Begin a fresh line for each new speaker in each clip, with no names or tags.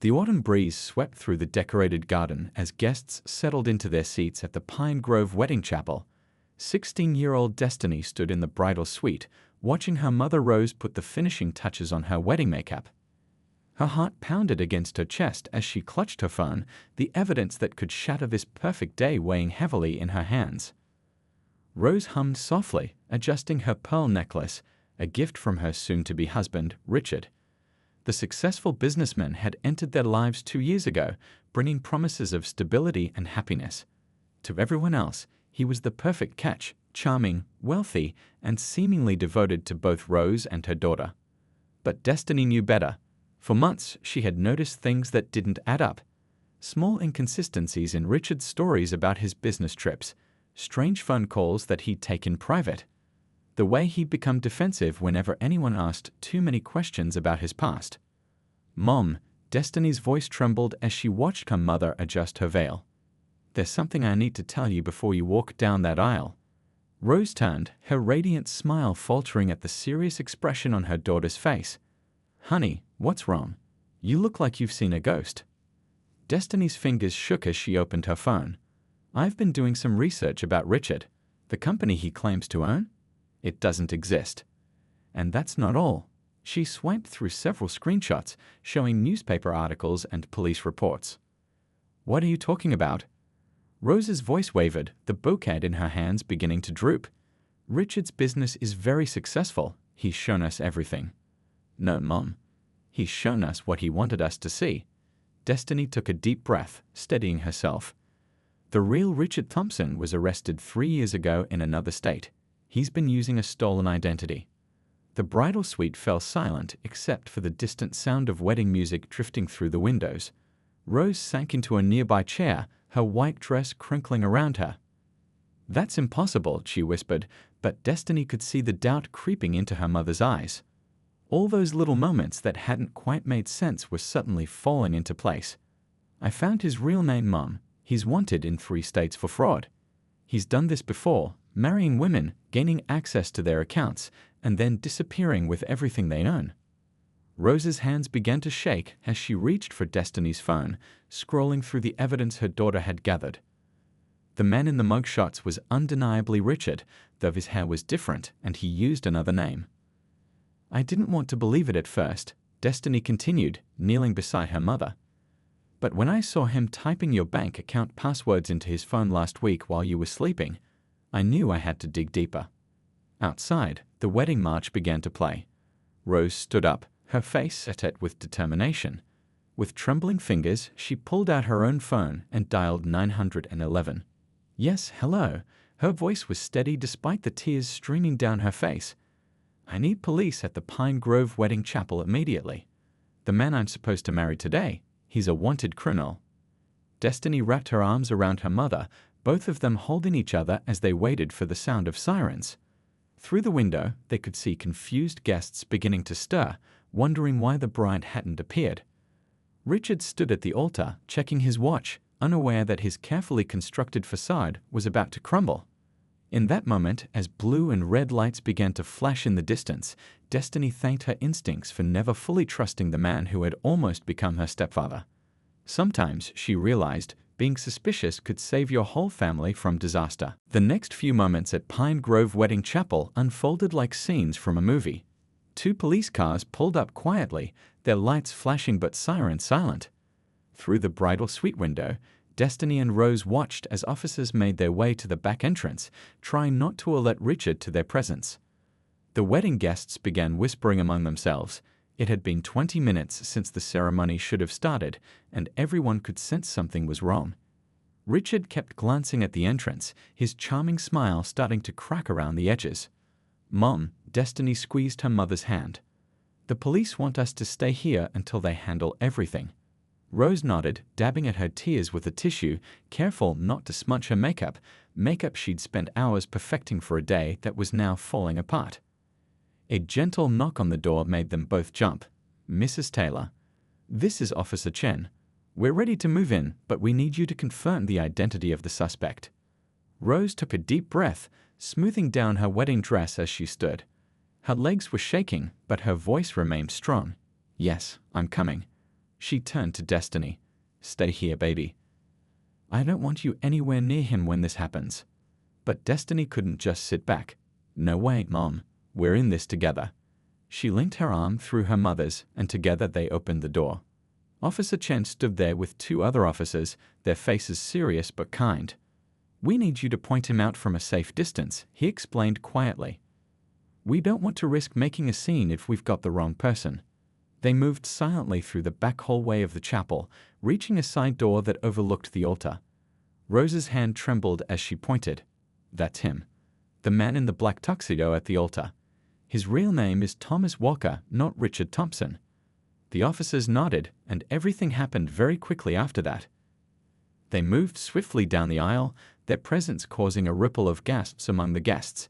The autumn breeze swept through the decorated garden as guests settled into their seats at the Pine Grove wedding chapel. 16-year-old Destiny stood in the bridal suite, watching her mother Rose put the finishing touches on her wedding makeup. Her heart pounded against her chest as she clutched her phone, the evidence that could shatter this perfect day weighing heavily in her hands. Rose hummed softly, adjusting her pearl necklace, a gift from her soon-to-be husband, Richard. The successful businessman had entered their lives 2 years ago, bringing promises of stability and happiness. To everyone else, he was the perfect catch, charming, wealthy, and seemingly devoted to both Rose and her daughter. But Destiny knew better. For months, she had noticed things that didn't add up. Small inconsistencies in Richard's stories about his business trips, strange phone calls that he'd take in private, the way he'd become defensive whenever anyone asked too many questions about his past. "Mom," Destiny's voice trembled as she watched her mother adjust her veil. "There's something I need to tell you before you walk down that aisle." Rose turned, her radiant smile faltering at the serious expression on her daughter's face. "Honey, what's wrong? You look like you've seen a ghost." Destiny's fingers shook as she opened her phone. "I've been doing some research about Richard, the company he claims to own. It doesn't exist. And that's not all." She swiped through several screenshots showing newspaper articles and police reports. "What are you talking about?" Rose's voice wavered, the bouquet in her hands beginning to droop. "Richard's business is very successful. He's shown us everything." "No, Mom. He's shown us what he wanted us to see." Destiny took a deep breath, steadying herself. "The real Richard Thompson was arrested 3 years ago in another state. He's been using a stolen identity." The bridal suite fell silent except for the distant sound of wedding music drifting through the windows. Rose sank into a nearby chair, her white dress crinkling around her. "That's impossible," she whispered, but Destiny could see the doubt creeping into her mother's eyes. All those little moments that hadn't quite made sense were suddenly falling into place. "I found his real name, Mom. He's wanted in 3 states for fraud. He's done this before, marrying women, gaining access to their accounts, and then disappearing with everything they own." Rose's hands began to shake as she reached for Destiny's phone, scrolling through the evidence her daughter had gathered. The man in the mugshots was undeniably Richard, though his hair was different and he used another name. "I didn't want to believe it at first," Destiny continued, kneeling beside her mother. "But when I saw him typing your bank account passwords into his phone last week while you were sleeping, I knew I had to dig deeper." Outside, the wedding march began to play. Rose stood up, her face set with determination. With trembling fingers, she pulled out her own phone and dialed 911. "Yes, hello." Her voice was steady despite the tears streaming down her face. "I need police at the Pine Grove wedding chapel immediately. The man I'm supposed to marry today, he's a wanted criminal." Destiny wrapped her arms around her mother, both of them holding each other as they waited for the sound of sirens. Through the window, they could see confused guests beginning to stir, wondering why the bride hadn't appeared. Richard stood at the altar, checking his watch, unaware that his carefully constructed facade was about to crumble. In that moment, as blue and red lights began to flash in the distance, Destiny thanked her instincts for never fully trusting the man who had almost become her stepfather. Sometimes, she realized, being suspicious could save your whole family from disaster. The next few moments at Pine Grove Wedding Chapel unfolded like scenes from a movie. 2 police cars pulled up quietly, their lights flashing but sirens silent. Through the bridal suite window, Destiny and Rose watched as officers made their way to the back entrance, trying not to alert Richard to their presence. The wedding guests began whispering among themselves. It had been 20 minutes since the ceremony should have started, and everyone could sense something was wrong. Richard kept glancing at the entrance, his charming smile starting to crack around the edges. "Mom," Destiny squeezed her mother's hand. "The police want us to stay here until they handle everything." Rose nodded, dabbing at her tears with a tissue, careful not to smudge her makeup she'd spent hours perfecting for a day that was now falling apart. A gentle knock on the door made them both jump. "Mrs. Taylor, this is Officer Chen. We're ready to move in, but we need you to confirm the identity of the suspect." Rose took a deep breath, smoothing down her wedding dress as she stood. Her legs were shaking, but her voice remained strong. "Yes, I'm coming." She turned to Destiny. "Stay here, baby. I don't want you anywhere near him when this happens." But Destiny couldn't just sit back. "No way, Mom. We're in this together." She linked her arm through her mother's, and together they opened the door. Officer Chen stood there with two other officers, their faces serious but kind. "We need you to point him out from a safe distance," he explained quietly. "We don't want to risk making a scene if we've got the wrong person." They moved silently through the back hallway of the chapel, reaching a side door that overlooked the altar. Rose's hand trembled as she pointed. "That's him. The man in the black tuxedo at the altar. His real name is Thomas Walker, not Richard Thompson." The officers nodded, and everything happened very quickly after that. They moved swiftly down the aisle, their presence causing a ripple of gasps among the guests.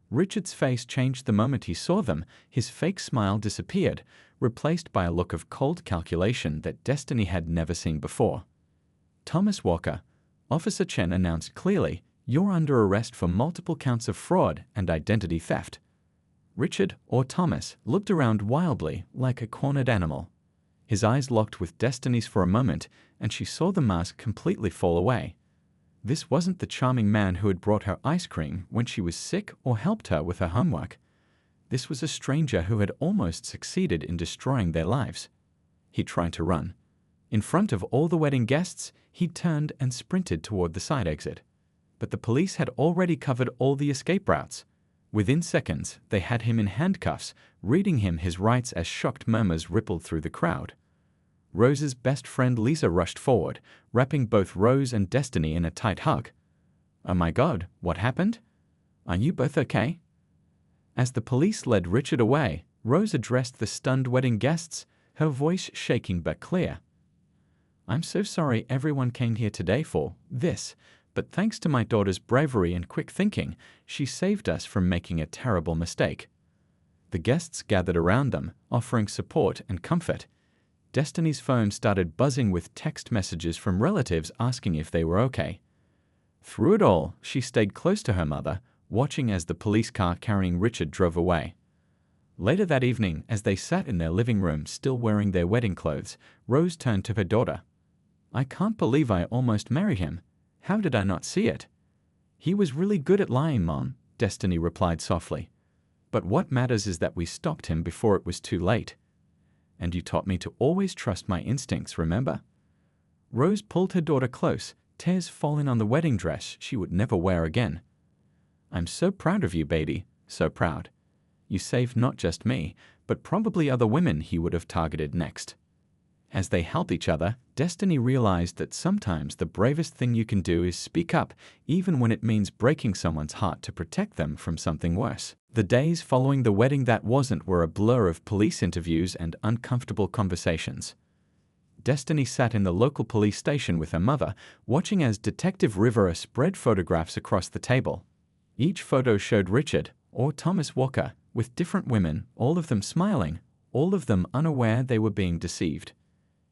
Richard's face changed the moment he saw them. His fake smile disappeared, replaced by a look of cold calculation that Destiny had never seen before. "Thomas Walker," Officer Chen announced clearly, "you're under arrest for multiple counts of fraud and identity theft." Richard, or Thomas, looked around wildly, like a cornered animal. His eyes locked with Destiny's for a moment, and she saw the mask completely fall away. This wasn't the charming man who had brought her ice cream when she was sick or helped her with her homework. This was a stranger who had almost succeeded in destroying their lives. He tried to run. In front of all the wedding guests, he turned and sprinted toward the side exit. But the police had already covered all the escape routes. Within seconds, they had him in handcuffs, reading him his rights as shocked murmurs rippled through the crowd. Rose's best friend Lisa rushed forward, wrapping both Rose and Destiny in a tight hug. "Oh my God, what happened? Are you both okay?" As the police led Richard away, Rose addressed the stunned wedding guests, her voice shaking but clear. "I'm so sorry everyone came here today for this, but thanks to my daughter's bravery and quick thinking, she saved us from making a terrible mistake." The guests gathered around them, offering support and comfort. Destiny's phone started buzzing with text messages from relatives asking if they were okay. Through it all, she stayed close to her mother, watching as the police car carrying Richard drove away. Later that evening, as they sat in their living room still wearing their wedding clothes, Rose turned to her daughter. "I can't believe I almost married him. How did I not see it?" "He was really good at lying, Mom," Destiny replied softly. "But what matters is that we stopped him before it was too late. And you taught me to always trust my instincts, remember?" Rose pulled her daughter close, tears falling on the wedding dress she would never wear again. "I'm so proud of you, baby, so proud. You saved not just me, but probably other women he would have targeted next." As they held each other, Destiny realized that sometimes the bravest thing you can do is speak up, even when it means breaking someone's heart to protect them from something worse. The days following the wedding that wasn't were a blur of police interviews and uncomfortable conversations. Destiny sat in the local police station with her mother, watching as Detective Rivera spread photographs across the table. Each photo showed Richard, or Thomas Walker, with different women, all of them smiling, all of them unaware they were being deceived.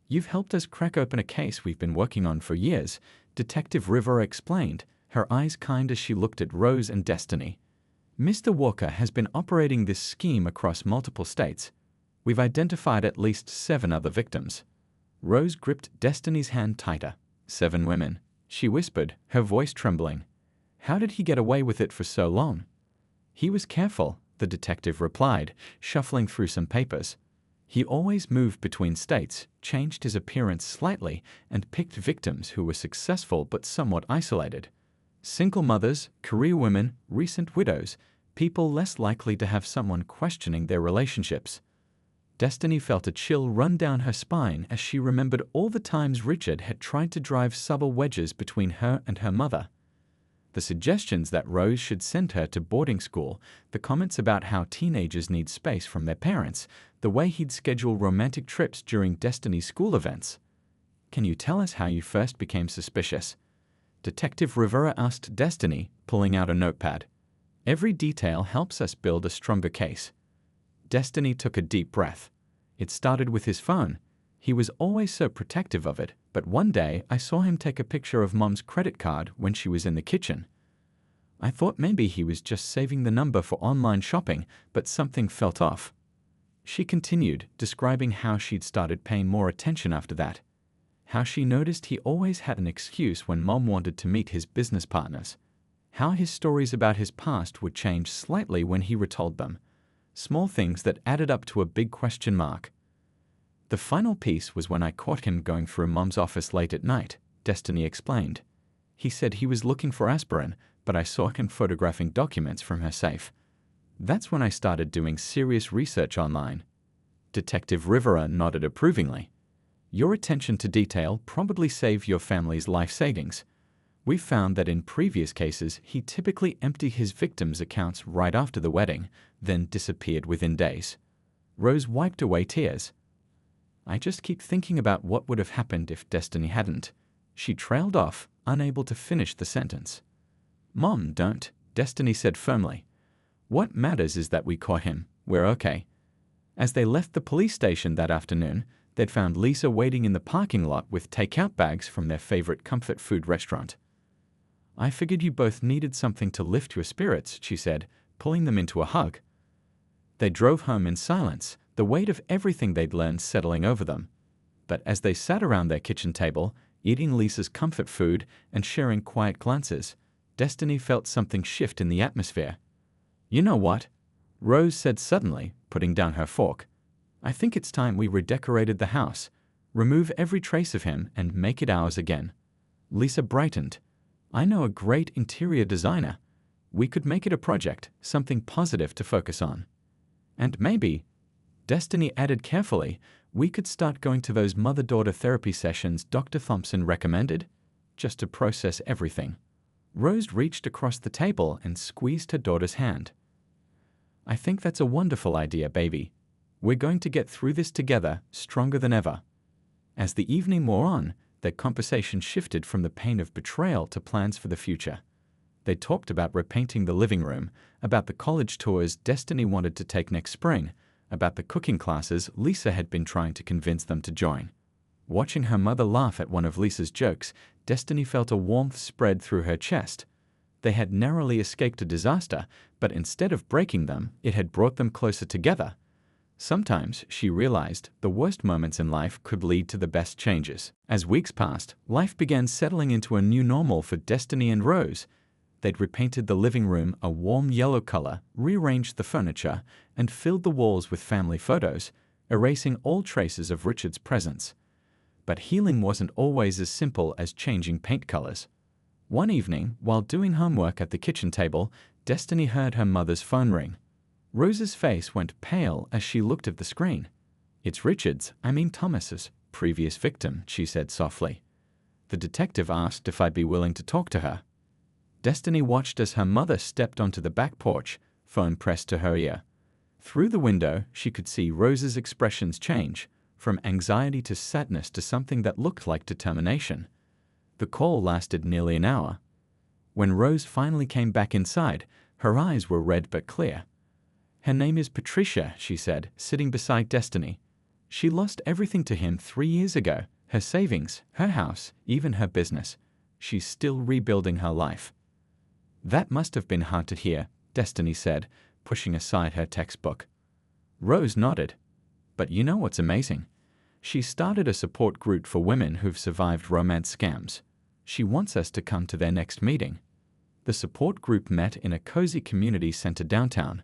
"You've helped us crack open a case we've been working on for years," Detective Rivera explained, her eyes kind as she looked at Rose and Destiny. "Mr. Walker has been operating this scheme across multiple states. We've identified at least 7 other victims." Rose gripped Destiny's hand tighter. 7 women, she whispered, her voice trembling. "How did he get away with it for so long?" "He was careful," the detective replied, shuffling through some papers. "He always moved between states, changed his appearance slightly, and picked victims who were successful but somewhat isolated. Single mothers, career women, recent widows, people less likely to have someone questioning their relationships." Destiny felt a chill run down her spine as she remembered all the times Richard had tried to drive subtle wedges between her and her mother. The suggestions that Rose should send her to boarding school, the comments about how teenagers need space from their parents, the way he'd schedule romantic trips during Destiny's school events. "Can you tell us how you first became suspicious?" Detective Rivera asked Destiny, pulling out a notepad. "Every detail helps us build a stronger case." Destiny took a deep breath. "It started with his phone. He was always so protective of it, but one day I saw him take a picture of Mom's credit card when she was in the kitchen. I thought maybe he was just saving the number for online shopping, but something felt off." She continued, describing how she'd started paying more attention after that. How she noticed he always had an excuse when Mom wanted to meet his business partners. How his stories about his past would change slightly when he retold them. Small things that added up to a big question mark. The final piece was when I caught him going through Mom's office late at night, Destiny explained. He said he was looking for aspirin, but I saw him photographing documents from her safe. That's when I started doing serious research online. Detective Rivera nodded approvingly. Your attention to detail probably saved your family's life savings. We've found that in previous cases, he typically emptied his victims' accounts right after the wedding, then disappeared within days. Rose wiped away tears. I just keep thinking about what would have happened if Destiny hadn't. She trailed off, unable to finish the sentence. Mom, don't, Destiny said firmly. What matters is that we caught him. We're okay. As they left the police station that afternoon, they'd found Lisa waiting in the parking lot with takeout bags from their favorite comfort food restaurant. I figured you both needed something to lift your spirits, she said, pulling them into a hug. They drove home in silence, the weight of everything they'd learned settling over them. But as they sat around their kitchen table, eating Lisa's comfort food and sharing quiet glances, Destiny felt something shift in the atmosphere. You know what? Rose said suddenly, putting down her fork. I think it's time we redecorated the house, remove every trace of him and make it ours again. Lisa brightened. I know a great interior designer. We could make it a project, something positive to focus on. And maybe, Destiny added carefully, we could start going to those mother-daughter therapy sessions Dr. Thompson recommended, just to process everything. Rose reached across the table and squeezed her daughter's hand. I think that's a wonderful idea, baby. We're going to get through this together, stronger than ever. As the evening wore on, their conversation shifted from the pain of betrayal to plans for the future. They talked about repainting the living room, about the college tours Destiny wanted to take next spring, about the cooking classes Lisa had been trying to convince them to join. Watching her mother laugh at one of Lisa's jokes, Destiny felt a warmth spread through her chest. They had narrowly escaped a disaster, but instead of breaking them, it had brought them closer together. Sometimes, she realized, the worst moments in life could lead to the best changes. As weeks passed, life began settling into a new normal for Destiny and Rose. They'd repainted the living room a warm yellow color, rearranged the furniture, and filled the walls with family photos, erasing all traces of Richard's presence. But healing wasn't always as simple as changing paint colors. One evening, while doing homework at the kitchen table, Destiny heard her mother's phone ring. Rose's face went pale as she looked at the screen. It's Richard's, Thomas's, previous victim, she said softly. The detective asked if I'd be willing to talk to her. Destiny watched as her mother stepped onto the back porch, phone pressed to her ear. Through the window, she could see Rose's expressions change, from anxiety to sadness to something that looked like determination. The call lasted nearly an hour. When Rose finally came back inside, her eyes were red but clear. Her name is Patricia, she said, sitting beside Destiny. She lost everything to him 3 years ago, her savings, her house, even her business. She's still rebuilding her life. That must have been hard to hear, Destiny said, pushing aside her textbook. Rose nodded. But you know what's amazing? She started a support group for women who've survived romance scams. She wants us to come to their next meeting. The support group met in a cozy community center downtown.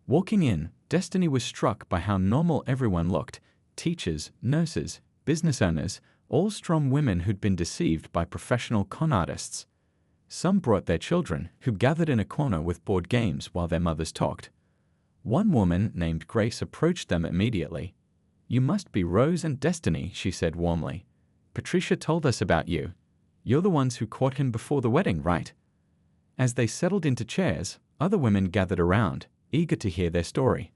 Walking in, Destiny was struck by how normal everyone looked. Teachers, nurses, business owners, all strong women who'd been deceived by professional con artists. Some brought their children, who gathered in a corner with board games while their mothers talked. One woman named Grace approached them immediately. You must be Rose and Destiny, she said warmly. Patricia told us about you. You're the ones who caught him before the wedding, right? As they settled into chairs, other women gathered around, eager to hear their story.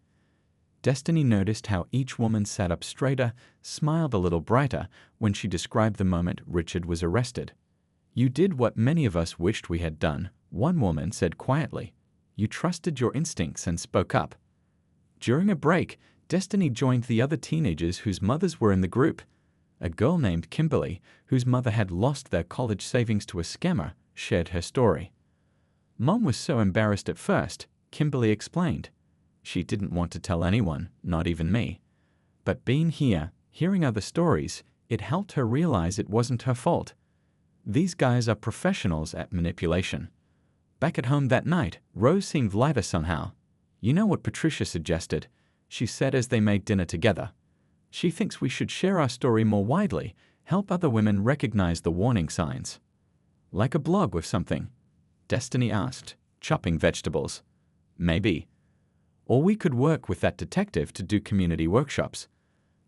Destiny noticed how each woman sat up straighter, smiled a little brighter when she described the moment Richard was arrested. You did what many of us wished we had done, one woman said quietly. You trusted your instincts and spoke up. During a break, Destiny joined the other teenagers whose mothers were in the group. A girl named Kimberly, whose mother had lost their college savings to a scammer, shared her story. Mom was so embarrassed at first, Kimberly explained. She didn't want to tell anyone, not even me. But being here, hearing other stories, it helped her realize it wasn't her fault. These guys are professionals at manipulation. Back at home that night, Rose seemed lighter somehow. You know what Patricia suggested? She said as they made dinner together. She thinks we should share our story more widely, help other women recognize the warning signs. Like a blog with something? Destiny asked, chopping vegetables. Maybe. Or we could work with that detective to do community workshops.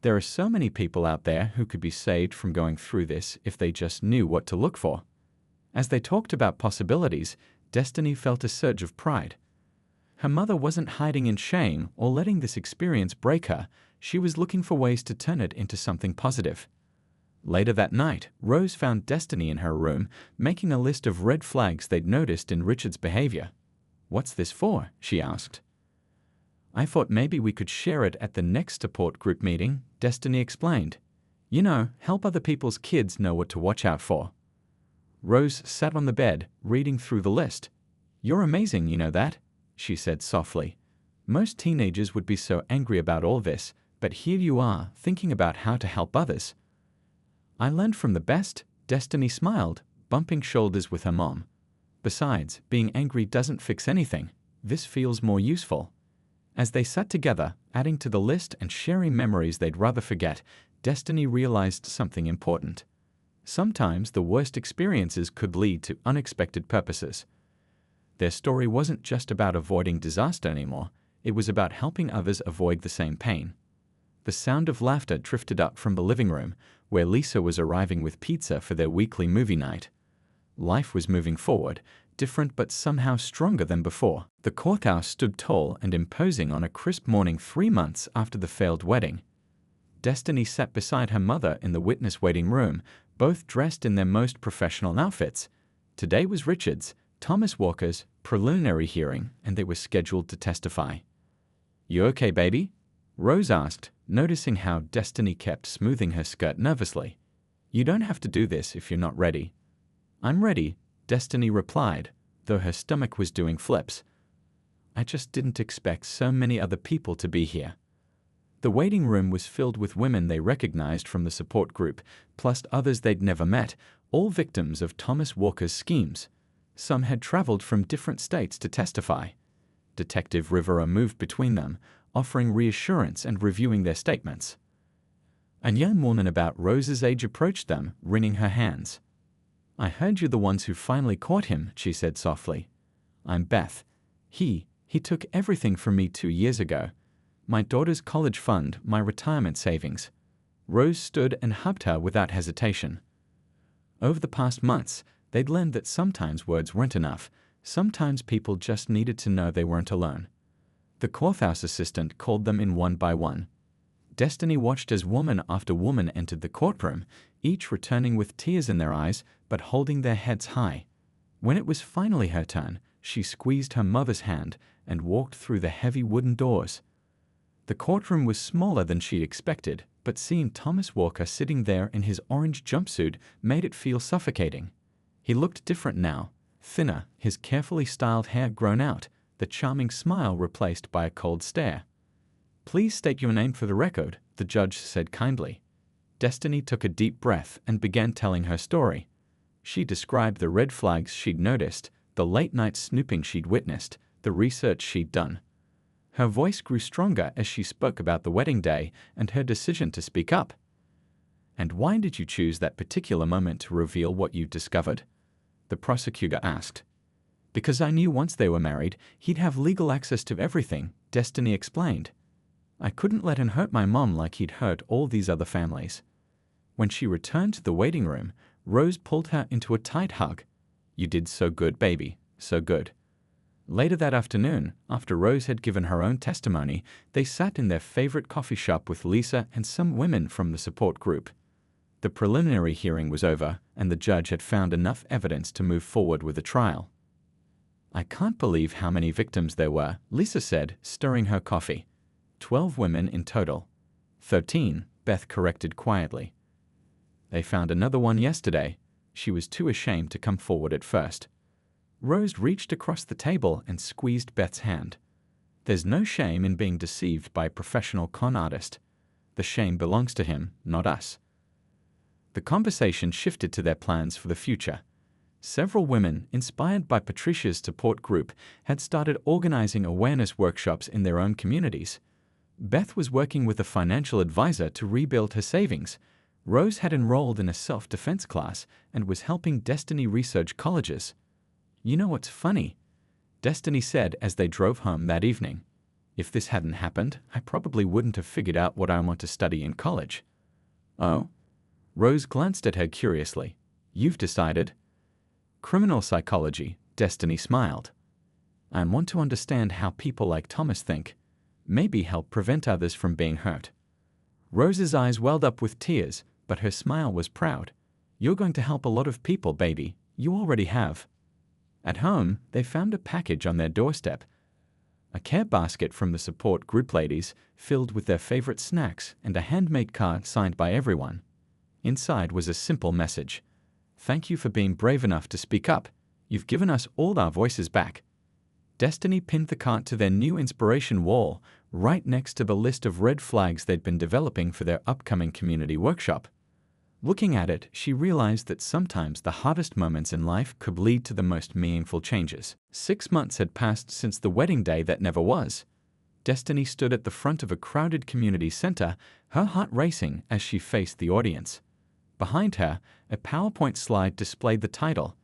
There are so many people out there who could be saved from going through this if they just knew what to look for. As they talked about possibilities, Destiny felt a surge of pride. Her mother wasn't hiding in shame or letting this experience break her. She was looking for ways to turn it into something positive. Later that night, Rose found Destiny in her room, making a list of red flags they'd noticed in Richard's behavior. "What's this for?" she asked. "I thought maybe we could share it at the next support group meeting," Destiny explained. "You know, help other people's kids know what to watch out for." Rose sat on the bed, reading through the list. "You're amazing, you know that?" she said softly. "Most teenagers would be so angry about all this, but here you are, thinking about how to help others." "I learned from the best," Destiny smiled, bumping shoulders with her mom. "Besides, being angry doesn't fix anything. This feels more useful." As they sat together, adding to the list and sharing memories they'd rather forget, Destiny realized something important. Sometimes the worst experiences could lead to unexpected purposes. Their story wasn't just about avoiding disaster anymore, it was about helping others avoid the same pain. The sound of laughter drifted up from the living room, where Lisa was arriving with pizza for their weekly movie night. Life was moving forward, different but somehow stronger than before. The courthouse stood tall and imposing on a crisp morning 3 months after the failed wedding. Destiny sat beside her mother in the witness waiting room, both dressed in their most professional outfits. Today was Richard's, Thomas Walker's, preliminary hearing, and they were scheduled to testify. "You okay, baby?" Rose asked, noticing how Destiny kept smoothing her skirt nervously. "You don't have to do this if you're not ready." "I'm ready," Destiny replied, though her stomach was doing flips. "I just didn't expect so many other people to be here." The waiting room was filled with women they recognized from the support group, plus others they'd never met, all victims of Thomas Walker's schemes. Some had traveled from different states to testify. Detective Rivera moved between them, offering reassurance and reviewing their statements. A young woman about Rose's age approached them, wringing her hands. "I heard you're the ones who finally caught him," she said softly. "I'm Beth. He took everything from me 2 years ago. My daughter's college fund, my retirement savings." Rose stood and hugged her without hesitation. Over the past months, they'd learned that sometimes words weren't enough. Sometimes people just needed to know they weren't alone. The courthouse assistant called them in one by one. Destiny watched as woman after woman entered the courtroom, each returning with tears in their eyes but holding their heads high. When it was finally her turn, she squeezed her mother's hand and walked through the heavy wooden doors. The courtroom was smaller than she'd expected, but seeing Thomas Walker sitting there in his orange jumpsuit made it feel suffocating. He looked different now, thinner, his carefully styled hair grown out, the charming smile replaced by a cold stare. "Please state your name for the record," the judge said kindly. Destiny took a deep breath and began telling her story. She described the red flags she'd noticed, the late-night snooping she'd witnessed, the research she'd done. Her voice grew stronger as she spoke about the wedding day and her decision to speak up. "And why did you choose that particular moment to reveal what you'd discovered?" the prosecutor asked. "Because I knew once they were married, he'd have legal access to everything," Destiny explained. "I couldn't let him hurt my mom like he'd hurt all these other families." When she returned to the waiting room, Rose pulled her into a tight hug. "You did so good, baby, so good." Later that afternoon, after Rose had given her own testimony, they sat in their favorite coffee shop with Lisa and some women from the support group. The preliminary hearing was over, and the judge had found enough evidence to move forward with the trial. "I can't believe how many victims there were," Lisa said, stirring her coffee. 12 women in total. 13, Beth corrected quietly. "They found another one yesterday." She was too ashamed to come forward at first. Rose reached across the table and squeezed Beth's hand. There's no shame in being deceived by a professional con artist. The shame belongs to him, not us. The conversation shifted to their plans for the future. Several women, inspired by Patricia's support group, had started organizing awareness workshops in their own communities. Beth was working with a financial advisor to rebuild her savings. Rose had enrolled in a self-defense class and was helping Destiny research colleges. "You know what's funny?" Destiny said as they drove home that evening. "If this hadn't happened, I probably wouldn't have figured out what I want to study in college." "Oh?" Rose glanced at her curiously. "You've decided?" "Criminal psychology," Destiny smiled. "I want to understand how people like Thomas think. Maybe help prevent others from being hurt." Rose's eyes welled up with tears, but her smile was proud. "You're going to help a lot of people, baby. You already have." At home, they found a package on their doorstep. A care basket from the support group ladies, filled with their favorite snacks, and a handmade card signed by everyone. Inside was a simple message. "Thank you for being brave enough to speak up. You've given us all our voices back." Destiny pinned the card to their new inspiration wall, right next to the list of red flags they'd been developing for their upcoming community workshop. Looking at it, she realized that sometimes the hardest moments in life could lead to the most meaningful changes. 6 months had passed since the wedding day that never was. Destiny stood at the front of a crowded community center, her heart racing as she faced the audience. Behind her, a PowerPoint slide displayed the title,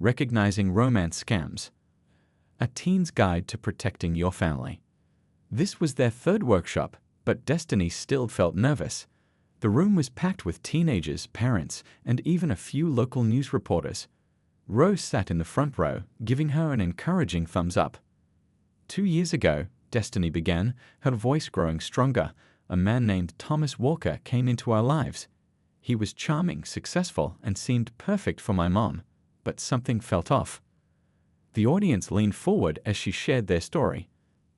"Recognizing Romance Scams: A Teen's Guide to Protecting Your Family." This was their third workshop, but Destiny still felt nervous. The room was packed with teenagers, parents, and even a few local news reporters. Rose sat in the front row, giving her an encouraging thumbs up. 2 years ago, Destiny began, her voice growing stronger, a man named Thomas Walker came into our lives. He was charming, successful, and seemed perfect for my mom, but something felt off. The audience leaned forward as she shared their story.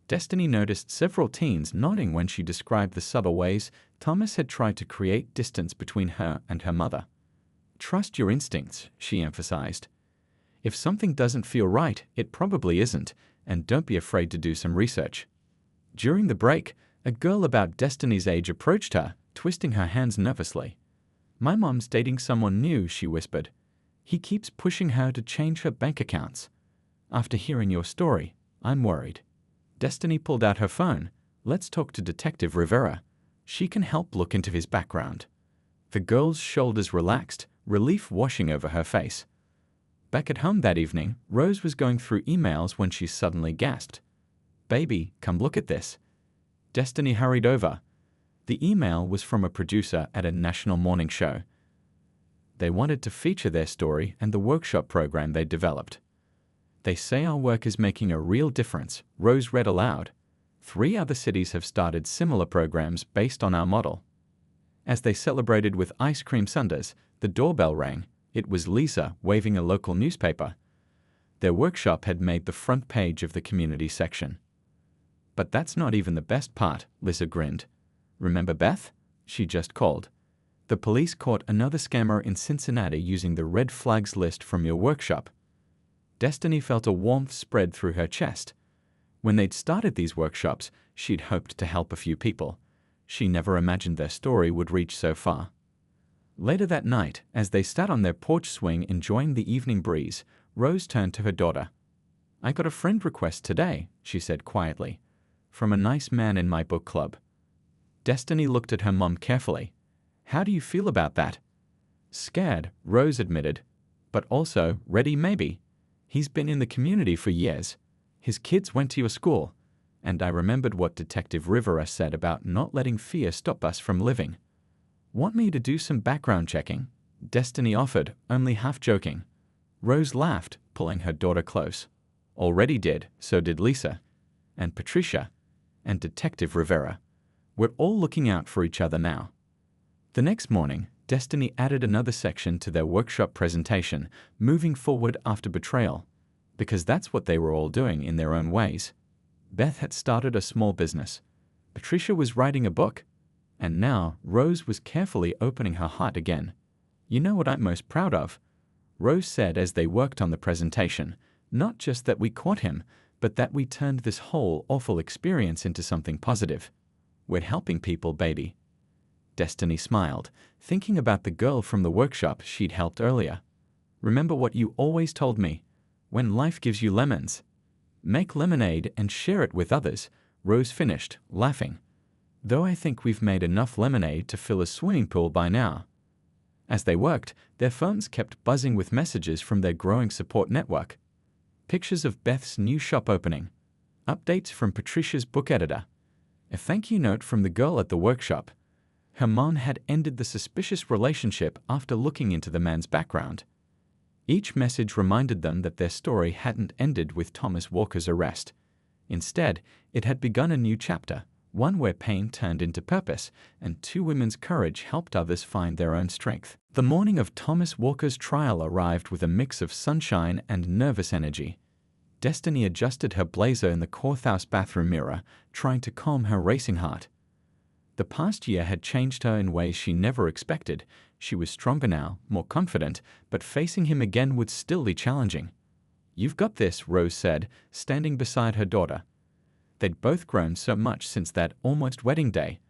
Destiny noticed several teens nodding when she described the subtle ways Thomas had tried to create distance between her and her mother. "Trust your instincts," she emphasized. "If something doesn't feel right, it probably isn't, and don't be afraid to do some research." During the break, a girl about Destiny's age approached her, twisting her hands nervously. "My mom's dating someone new," she whispered. "He keeps pushing her to change her bank accounts. After hearing your story, I'm worried." Destiny pulled out her phone. "Let's talk to Detective Rivera. She can help look into his background." The girl's shoulders relaxed, relief washing over her face. Back at home that evening, Rose was going through emails when she suddenly gasped. "Baby, come look at this." Destiny hurried over. The email was from a producer at a national morning show. They wanted to feature their story and the workshop program they developed. "They say our work is making a real difference," Rose read aloud. 3 other cities have started similar programs based on our model." As they celebrated with ice cream sundaes, the doorbell rang. It was Lisa waving a local newspaper. Their workshop had made the front page of the community section. "But that's not even the best part," Lisa grinned. "Remember Beth? She just called. The police caught another scammer in Cincinnati using the red flags list from your workshop." Destiny felt a warmth spread through her chest. When they'd started these workshops, she'd hoped to help a few people. She never imagined their story would reach so far. Later that night, as they sat on their porch swing enjoying the evening breeze, Rose turned to her daughter. "I got a friend request today," she said quietly, "from a nice man in my book club." Destiny looked at her mom carefully. "How do you feel about that?" "Scared," Rose admitted, "but also ready maybe. He's been in the community for years. His kids went to your school. And I remembered what Detective Rivera said about not letting fear stop us from living." "Want me to do some background checking?" Destiny offered, only half joking. Rose laughed, pulling her daughter close. "Already did, so did Lisa. And Patricia. And Detective Rivera. We're all looking out for each other now." The next morning, Destiny added another section to their workshop presentation, moving forward after betrayal, because that's what they were all doing in their own ways. Beth had started a small business. Patricia was writing a book. And now Rose was carefully opening her heart again. "You know what I'm most proud of?" Rose said as they worked on the presentation. "Not just that we caught him, but that we turned this whole awful experience into something positive. We're helping people, baby. Destiny smiled, thinking about the girl from the workshop she'd helped earlier. Remember what you always told me. When life gives you lemons, make lemonade and share it with others, Rose finished, laughing. Though I think we've made enough lemonade to fill a swimming pool by now. As they worked, their phones kept buzzing with messages from their growing support network. Pictures of Beth's new shop opening. Updates from Patricia's book editor. A thank you note from the girl at the workshop. Her mom had ended the suspicious relationship after looking into the man's background. Each message reminded them that their story hadn't ended with Thomas Walker's arrest. Instead, it had begun a new chapter, one where pain turned into purpose, and two women's courage helped others find their own strength. The morning of Thomas Walker's trial arrived with a mix of sunshine and nervous energy. Destiny adjusted her blazer in the courthouse bathroom mirror, trying to calm her racing heart. The past year had changed her in ways she never expected. She was stronger now, more confident, but facing him again would still be challenging. "You've got this," Rose said, standing beside her daughter. They'd both grown so much since that almost wedding day.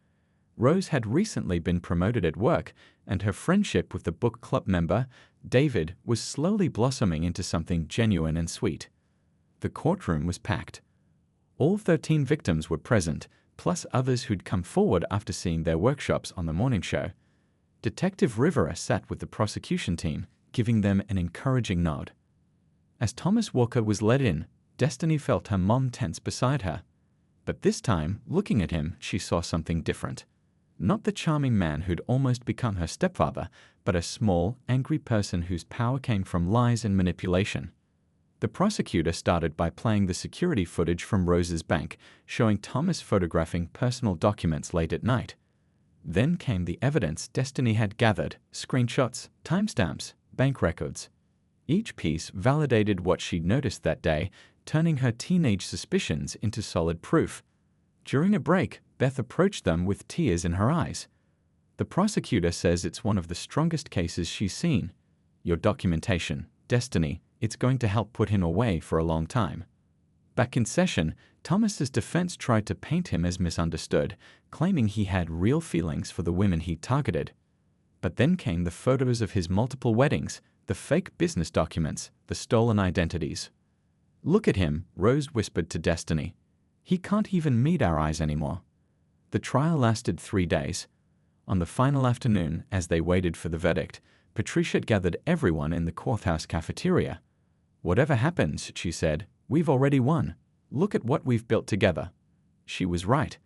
Rose had recently been promoted at work, and her friendship with the book club member, David, was slowly blossoming into something genuine and sweet. The courtroom was packed. All 13 victims were present, plus others who'd come forward after seeing their workshops on the morning show. Detective Rivera sat with the prosecution team, giving them an encouraging nod. As Thomas Walker was led in, Destiny felt her mom tense beside her. But this time, looking at him, she saw something different. Not the charming man who'd almost become her stepfather, but a small, angry person whose power came from lies and manipulation. The prosecutor started by playing the security footage from Rose's bank, showing Thomas photographing personal documents late at night. Then came the evidence Destiny had gathered: screenshots, timestamps, bank records. Each piece validated what she'd noticed that day, turning her teenage suspicions into solid proof. During a break, Beth approached them with tears in her eyes. The prosecutor says it's one of the strongest cases she's seen. "Your documentation, Destiny, it's going to help put him away for a long time." Back in session, Thomas's defense tried to paint him as misunderstood, claiming he had real feelings for the women he targeted. But then came the photos of his multiple weddings, the fake business documents, the stolen identities. "Look at him," Rose whispered to Destiny. "He can't even meet our eyes anymore." The trial lasted 3 days. On the final afternoon, as they waited for the verdict, Patricia gathered everyone in the courthouse cafeteria. "Whatever happens," she said, "we've already won. Look at what we've built together." She was right.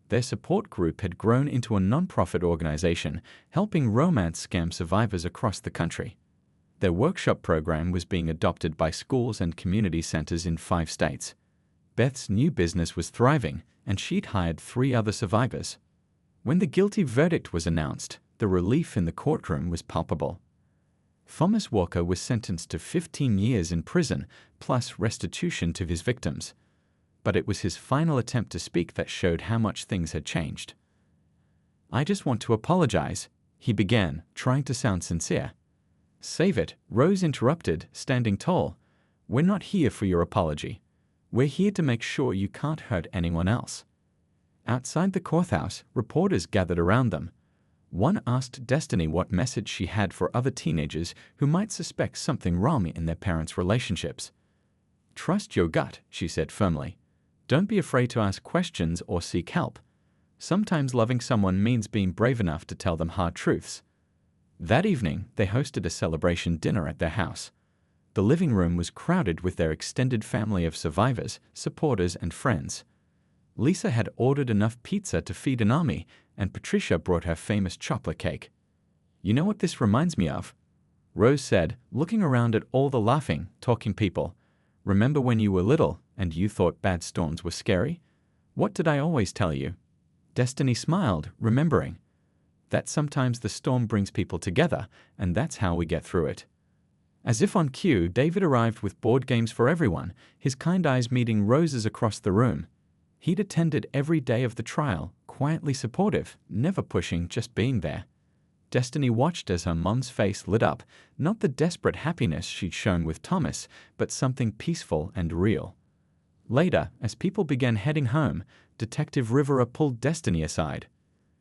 Their support group had grown into a non-profit organization, helping romance scam survivors across the country. Their workshop program was being adopted by schools and community centers in 5 states. Beth's new business was thriving, and she'd hired 3 other survivors. When the guilty verdict was announced, the relief in the courtroom was palpable. Thomas Walker was sentenced to 15 years in prison, plus restitution to his victims. But it was his final attempt to speak that showed how much things had changed. "I just want to apologize," he began, trying to sound sincere. "Save it," Rose interrupted, standing tall. "We're not here for your apology. We're here to make sure you can't hurt anyone else." Outside the courthouse, reporters gathered around them. One asked Destiny what message she had for other teenagers who might suspect something wrong in their parents' relationships. "Trust your gut," she said firmly. "Don't be afraid to ask questions or seek help. Sometimes loving someone means being brave enough to tell them hard truths." That evening, they hosted a celebration dinner at their house. The living room was crowded with their extended family of survivors, supporters, and friends. Lisa had ordered enough pizza to feed an army, and Patricia brought her famous chocolate cake. "You know what this reminds me of?" Rose said, looking around at all the laughing, talking people. "Remember when you were little, and you thought bad storms were scary? What did I always tell you?" Destiny smiled, remembering. "That sometimes the storm brings people together, and that's how we get through it." As if on cue, David arrived with board games for everyone, his kind eyes meeting Rose's across the room. He'd attended every day of the trial, quietly supportive, never pushing, just being there. Destiny watched as her mom's face lit up, not the desperate happiness she'd shown with Thomas, but something peaceful and real. Later, as people began heading home, Detective Rivera pulled Destiny aside.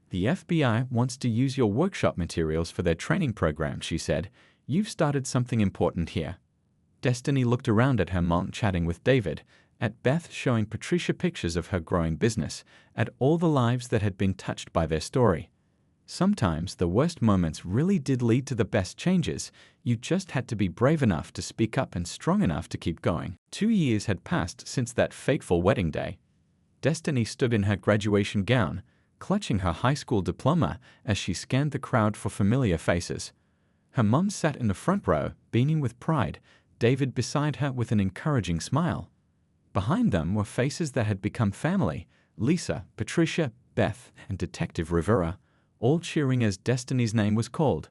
"The FBI wants to use your workshop materials for their training program," she said. "You've started something important here." Destiny looked around at her mom chatting with David, at Beth showing Patricia pictures of her growing business, at all the lives that had been touched by their story. Sometimes the worst moments really did lead to the best changes. You just had to be brave enough to speak up and strong enough to keep going. 2 years had passed since that fateful wedding day. Destiny stood in her graduation gown, clutching her high school diploma as she scanned the crowd for familiar faces. Her mom sat in the front row, beaming with pride, David beside her with an encouraging smile. Behind them were faces that had become family: Lisa, Patricia, Beth, and Detective Rivera, all cheering as Destiny's name was called.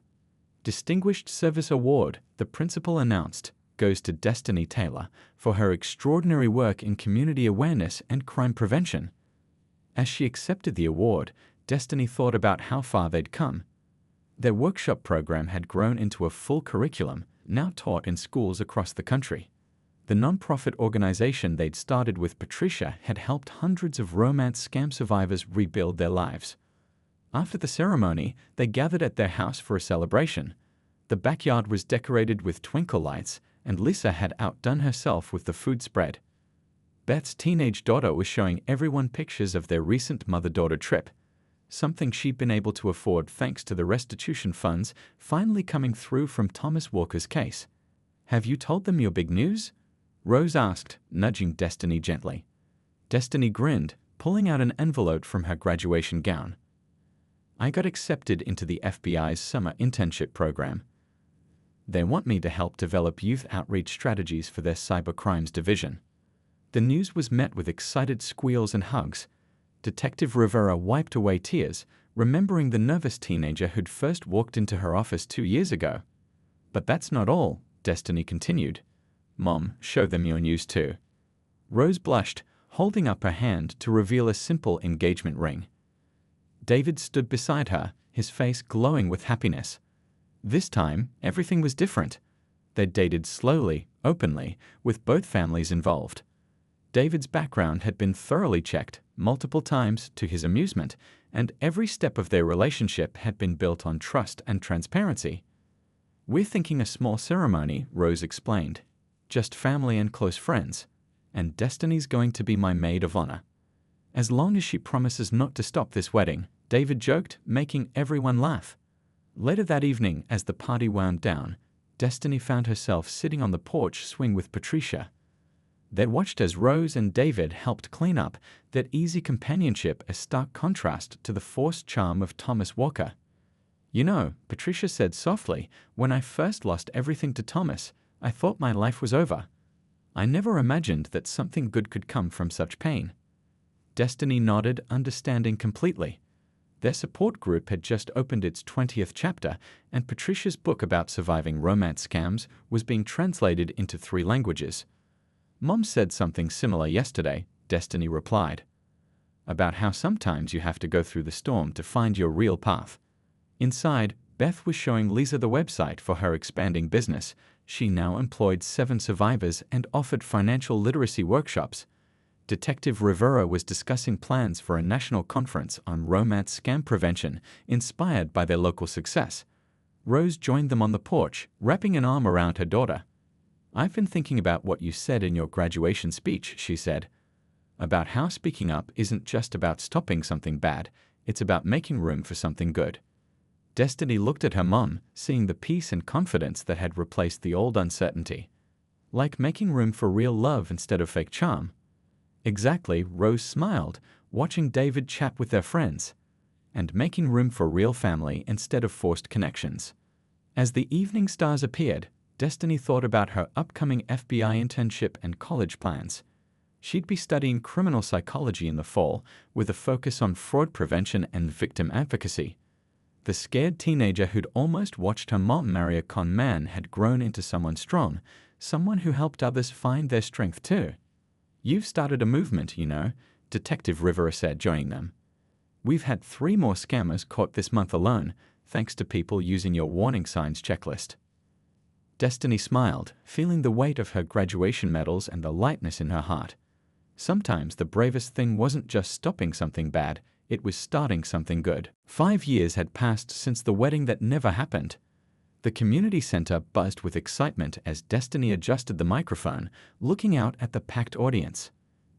"Distinguished Service Award," the principal announced, "goes to Destiny Taylor for her extraordinary work in community awareness and crime prevention." As she accepted the award, Destiny thought about how far they'd come. Their workshop program had grown into a full curriculum, now taught in schools across the country. The nonprofit organization they'd started with Patricia had helped hundreds of romance scam survivors rebuild their lives. After the ceremony, they gathered at their house for a celebration. The backyard was decorated with twinkle lights, and Lisa had outdone herself with the food spread. Beth's teenage daughter was showing everyone pictures of their recent mother-daughter trip, something she'd been able to afford thanks to the restitution funds finally coming through from Thomas Walker's case. "Have you told them your big news?" Rose asked, nudging Destiny gently. Destiny grinned, pulling out an envelope from her graduation gown. "I got accepted into the FBI's summer internship program. They want me to help develop youth outreach strategies for their cybercrimes division." The news was met with excited squeals and hugs. Detective Rivera wiped away tears, remembering the nervous teenager who'd first walked into her office 2 years ago. "But that's not all," Destiny continued. "Mom, show them your news too." Rose blushed, holding up her hand to reveal a simple engagement ring. David stood beside her, his face glowing with happiness. This time, everything was different. They'd dated slowly, openly, with both families involved. David's background had been thoroughly checked, multiple times to his amusement, and every step of their relationship had been built on trust and transparency. "We're thinking a small ceremony," Rose explained. "Just family and close friends. And Destiny's going to be my maid of honor. As long as she promises not to stop this wedding," David joked, making everyone laugh. Later that evening, as the party wound down, Destiny found herself sitting on the porch swing with Patricia. They watched as Rose and David helped clean up, their easy companionship a stark contrast to the forced charm of Thomas Walker. "You know," Patricia said softly, "when I first lost everything to Thomas, I thought my life was over. I never imagined that something good could come from such pain." Destiny nodded, understanding completely. Their support group had just opened its 20th chapter, and Patricia's book about surviving romance scams was being translated into 3 languages. "Mom said something similar yesterday," Destiny replied. "About how sometimes you have to go through the storm to find your real path." Inside, Beth was showing Lisa the website for her expanding business. She now employed 7 survivors and offered financial literacy workshops. Detective Rivera was discussing plans for a national conference on romance scam prevention, inspired by their local success. Rose joined them on the porch, wrapping an arm around her daughter. "I've been thinking about what you said in your graduation speech," she said, "about how speaking up isn't just about stopping something bad, it's about making room for something good." Destiny looked at her mom, seeing the peace and confidence that had replaced the old uncertainty. "Like making room for real love instead of fake charm." "Exactly," Rose smiled, watching David chat with their friends. "And making room for real family instead of forced connections." As the evening stars appeared, Destiny thought about her upcoming FBI internship and college plans. She'd be studying criminal psychology in the fall, with a focus on fraud prevention and victim advocacy. The scared teenager who'd almost watched her mom marry a con man had grown into someone strong, someone who helped others find their strength too. "You've started a movement, you know," Detective Rivera said, joining them. "We've had 3 more scammers caught this month alone, thanks to people using your warning signs checklist." Destiny smiled, feeling the weight of her graduation medals and the lightness in her heart. Sometimes the bravest thing wasn't just stopping something bad, it was starting something good. 5 years had passed since the wedding that never happened. The community center buzzed with excitement as Destiny adjusted the microphone, looking out at the packed audience.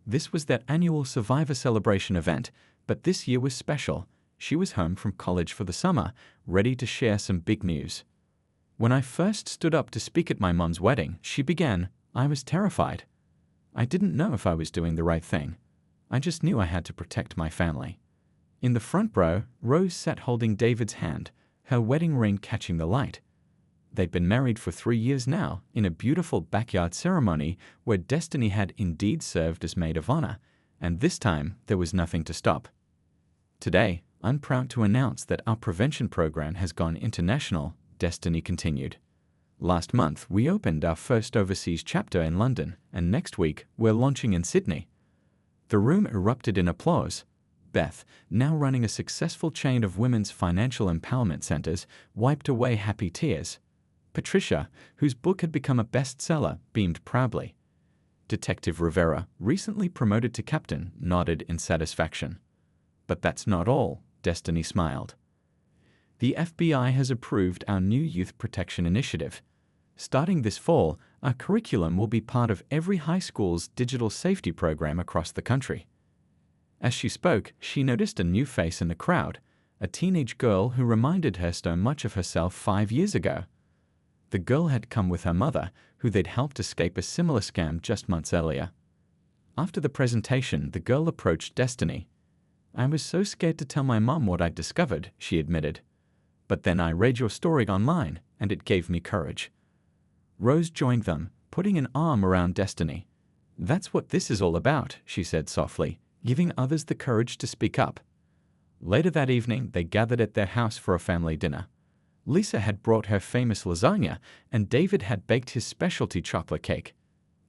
This was that annual Survivor celebration event, but this year was special. She was home from college for the summer, ready to share some big news. When I first stood up to speak at my mom's wedding, she began, I was terrified. I didn't know if I was doing the right thing. I just knew I had to protect my family. In the front row, Rose sat holding David's hand, her wedding ring catching the light. They'd been married for 3 years now, in a beautiful backyard ceremony where Destiny had indeed served as maid of honor, and this time there was nothing to stop. Today, I'm proud to announce that our prevention program has gone international, Destiny continued. Last month, we opened our first overseas chapter in London, and next week, we're launching in Sydney. The room erupted in applause. Beth, now running a successful chain of women's financial empowerment centers, wiped away happy tears. Patricia, whose book had become a bestseller, beamed proudly. Detective Rivera, recently promoted to captain, nodded in satisfaction. But that's not all, Destiny smiled. The FBI has approved our new Youth Protection Initiative. Starting this fall, our curriculum will be part of every high school's digital safety program across the country. As she spoke, she noticed a new face in the crowd, a teenage girl who reminded her so much of herself 5 years ago. The girl had come with her mother, who they'd helped escape a similar scam just months earlier. After the presentation, the girl approached Destiny. I was so scared to tell my mom what I'd discovered, she admitted. But then I read your story online, and it gave me courage. Rose joined them, putting an arm around Destiny. That's what this is all about, she said softly, giving others the courage to speak up. Later that evening, they gathered at their house for a family dinner. Lisa had brought her famous lasagna, and David had baked his specialty chocolate cake.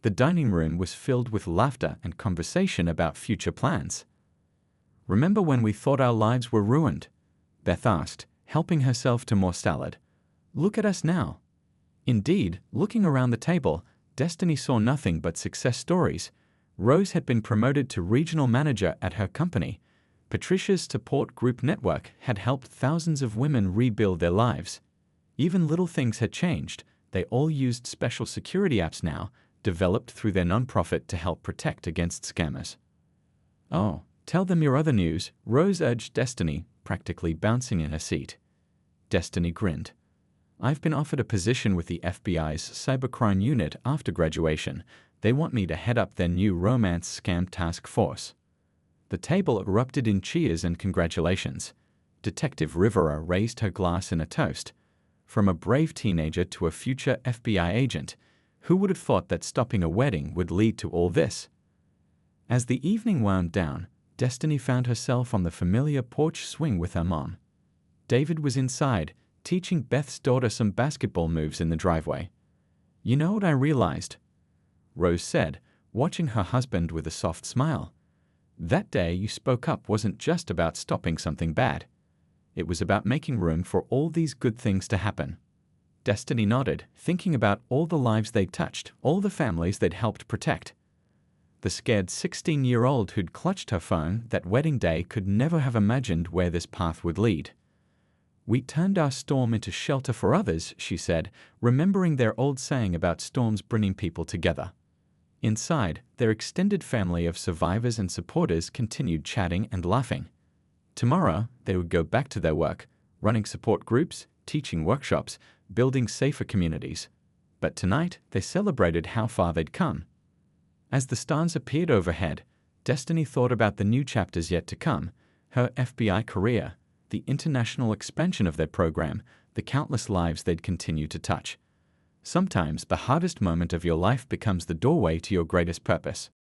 The dining room was filled with laughter and conversation about future plans. Remember when we thought our lives were ruined? Beth asked, helping herself to more salad. Look at us now. Indeed, looking around the table, Destiny saw nothing but success stories. Rose had been promoted to regional manager at her company. Patricia's support group network had helped thousands of women rebuild their lives. Even little things had changed. They all used special security apps now, developed through their nonprofit to help protect against scammers. Oh, tell them your other news, Rose urged Destiny, practically bouncing in her seat. Destiny grinned. I've been offered a position with the FBI's cybercrime unit after graduation. They want me to head up their new romance scam task force. The table erupted in cheers and congratulations. Detective Rivera raised her glass in a toast. From a brave teenager to a future FBI agent, who would have thought that stopping a wedding would lead to all this? As the evening wound down, Destiny found herself on the familiar porch swing with her mom. David was inside, teaching Beth's daughter some basketball moves in the driveway. You know what I realized? Rose said, watching her husband with a soft smile. That day you spoke up wasn't just about stopping something bad. It was about making room for all these good things to happen. Destiny nodded, thinking about all the lives they'd touched, all the families they'd helped protect. The scared 16-year-old who'd clutched her phone that wedding day could never have imagined where this path would lead. We turned our storm into shelter for others, she said, remembering their old saying about storms bringing people together. Inside, their extended family of survivors and supporters continued chatting and laughing. Tomorrow, they would go back to their work, running support groups, teaching workshops, building safer communities. But tonight, they celebrated how far they'd come. As the stars appeared overhead, Destiny thought about the new chapters yet to come, her FBI career, the international expansion of their program, the countless lives they'd continue to touch. Sometimes the hardest moment of your life becomes the doorway to your greatest purpose.